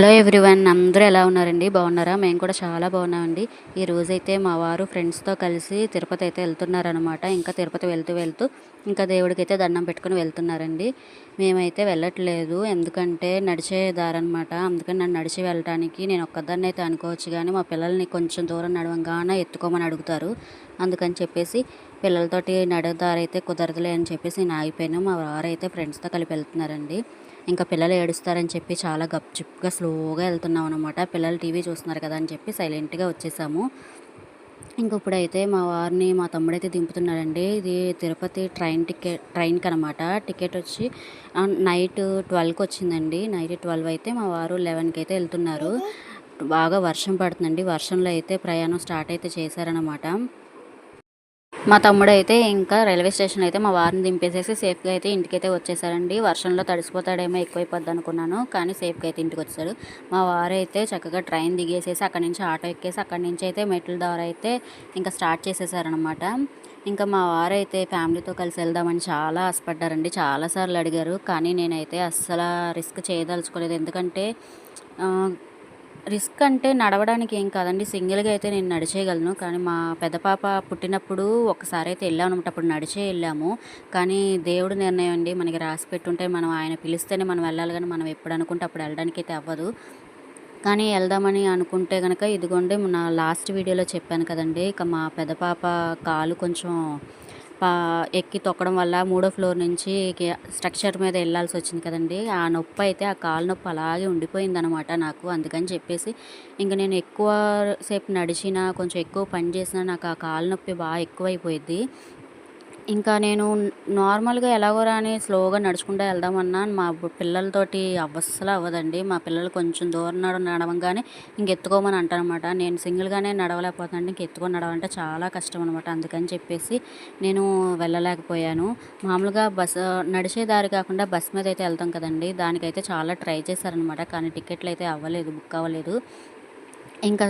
Hello everyone, అందరూ ఎలా ఉన్నారండి? బాగున్నారా? మేము కూడా చాలా బాగున్నామండి. ఈ రోజైతే మా వారు ఫ్రెండ్స్తో కలిసి తిరుపతి అయితే వెళ్తున్నారనమాట. ఇంకా తిరుపతి వెళ్తూ వెళ్తూ ఇంకా దేవుడికైతే దండం పెట్టుకుని వెళ్తున్నారండి. మేమైతే వెళ్ళట్లేదు, ఎందుకంటే నడిచే దారనమాట. అందుకని నన్ను నడిచి వెళ్ళటానికి నేను ఒక్కదాన్ని అయితే అనుకోవచ్చు, కానీ మా పిల్లల్ని కొంచెం దూరం నడవంగానే ఎత్తుకోమని అడుగుతారు. అందుకని చెప్పేసి పిల్లలతోటి నడవదారైతే కుదరదులే అని చెప్పేసి నేను ఆగిపోయాను. మా వారైతే ఫ్రెండ్స్తో కలిపి వెళ్తున్నారండి. ఇంకా పిల్లలు ఏడుస్తారని చెప్పి చాలా గప్చుప్గా స్లోగా వెళ్తున్నాం అనమాట. పిల్లలు టీవీ చూస్తున్నారు కదా అని చెప్పి సైలెంట్గా వచ్చేసాము. ఇంక ఇప్పుడైతే మా వారిని మా తమ్ముడైతే దింపుతున్నాడండి. ఇది తిరుపతి ట్రైన్కి అనమాట. టికెట్ వచ్చి నైట్ 12కి వచ్చిందండి. నైట్ 12 అయితే మా వారు 11కి అయితే వెళ్తున్నారు. బాగా వర్షం పడుతుందండి. వర్షంలో అయితే ప్రయాణం స్టార్ట్ అయితే చేశారనమాట. మా తమ్ముడైతే ఇంకా రైల్వే స్టేషన్ అయితే మా వారిని దింపేసేసి సేఫ్గా అయితే ఇంటికైతే వచ్చేసారండి. వర్షంలో తడిసిపోతాడేమో ఎక్కువైపోద్ది అనుకున్నాను, కానీ సేఫ్గా అయితే ఇంటికి వచ్చాడు. మా వారైతే చక్కగా ట్రైన్ దిగేసేసి అక్కడి నుంచి ఆటో ఎక్కేసి అక్కడి నుంచి అయితే మెట్ల ద్వారా అయితే ఇంకా స్టార్ట్ చేసేసారనమాట. ఇంకా మా వారైతే ఫ్యామిలీతో కలిసి వెళ్దామని చాలా ఆశపడ్డారండి. చాలాసార్లు అడిగారు, కానీ నేనైతే అస్సలు రిస్క్ చేయదలుచుకోలేదు. ఎందుకంటే రిస్క్ అంటే నడవడానికి ఏం కాదండి. సింగిల్‌గా అయితే నేను నడిచేయగలను. కానీ మా పెద్ద పాప పుట్టినప్పుడు ఒకసారి అయితే వెళ్ళామనమాట. అప్పుడు నడిచే వెళ్ళాము. కానీ దేవుడి నిర్ణయం అండి. మనకి రాసి పెట్టుంటే మనం ఆయన పిలిస్తేనే మనం వెళ్ళాలి, కానీ మనం ఎప్పుడు అనుకుంటే అప్పుడు వెళ్ళడానికైతే అవ్వదు. కానీ వెళ్దామని అనుకుంటే గనక ఇదిగోండి, నా లాస్ట్ వీడియోలో చెప్పాను కదండీ! ఇక మా పెద్ద పాప కాలు కొంచెం పా ఎక్కి తొక్కడం వల్ల మూడో ఫ్లోర్ నుంచి స్ట్రక్చర్ మీద వెళ్ళాల్సి వచ్చింది కదండీ! ఆ నొప్పి అయితే, ఆ కాలు నొప్పి అలాగే ఉండిపోయిందనమాట నాకు. అందుకని చెప్పేసి ఇంక నేను ఎక్కువ సేపు నడిచినా, కొంచెం ఎక్కువ పని చేసినా నాకు ఆ కాలు నొప్పి బాగా ఎక్కువైపోయిద్ది. ఇంకా నేను నార్మల్‌గా ఎలాగో రాని స్లోగా నడుచుకుంటూ వెళ్దామన్నా మా పిల్లలతోటి అస్సలు అవ్వదండి. మా పిల్లలు కొంచెం దూరం నడవంగానే ఎత్తుకోమని అంటారనమాట. నేను సింగిల్‌గానే నడవలేకపోతున్నాను. ఎత్తుకొని నడవాలంటే చాలా కష్టం అనమాట. అందుకని చెప్పేసి నేను వెళ్ళలేకపోయాను. మామూలుగా నడిచే దారి కాకుండా బస్ మీద అయితే వెళ్తాం కదండీ! దానికైతే చాలా ట్రై చేశారనమాట. కానీ టికెట్లు అయితే అవ్వలేదు, బుక్ అవ్వలేదు. ఇంకా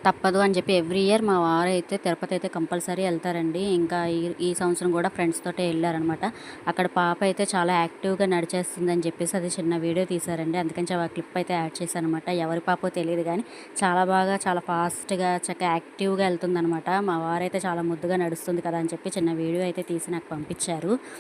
తప్పదు అని చెప్పి ఎవ్రీ ఇయర్ మా వారైతే తిరుపతి అయితే కంపల్సరీ వెళ్తారండి. ఇంకా ఈ ఈ సంవత్సరం కూడా ఫ్రెండ్స్ తోటే వెళ్ళారనమాట. అక్కడ పాప అయితే చాలా యాక్టివ్‌గా నడిచేస్తుందని చెప్పేసి అది చిన్న వీడియో తీశారండి. అందుకని ఆ క్లిప్ అయితే యాడ్ చేశాననమాట. ఎవరి పాపో తెలీదు కానీ చాలా బాగా, చాలా ఫాస్ట్‌గా, చక్కగా యాక్టివ్‌గా వెళ్తుందనమాట. మా వారైతే చాలా ముద్దుగా నడుస్తుంది కదా అని చెప్పి చిన్న వీడియో అయితే తీసి నాకు పంపించారు.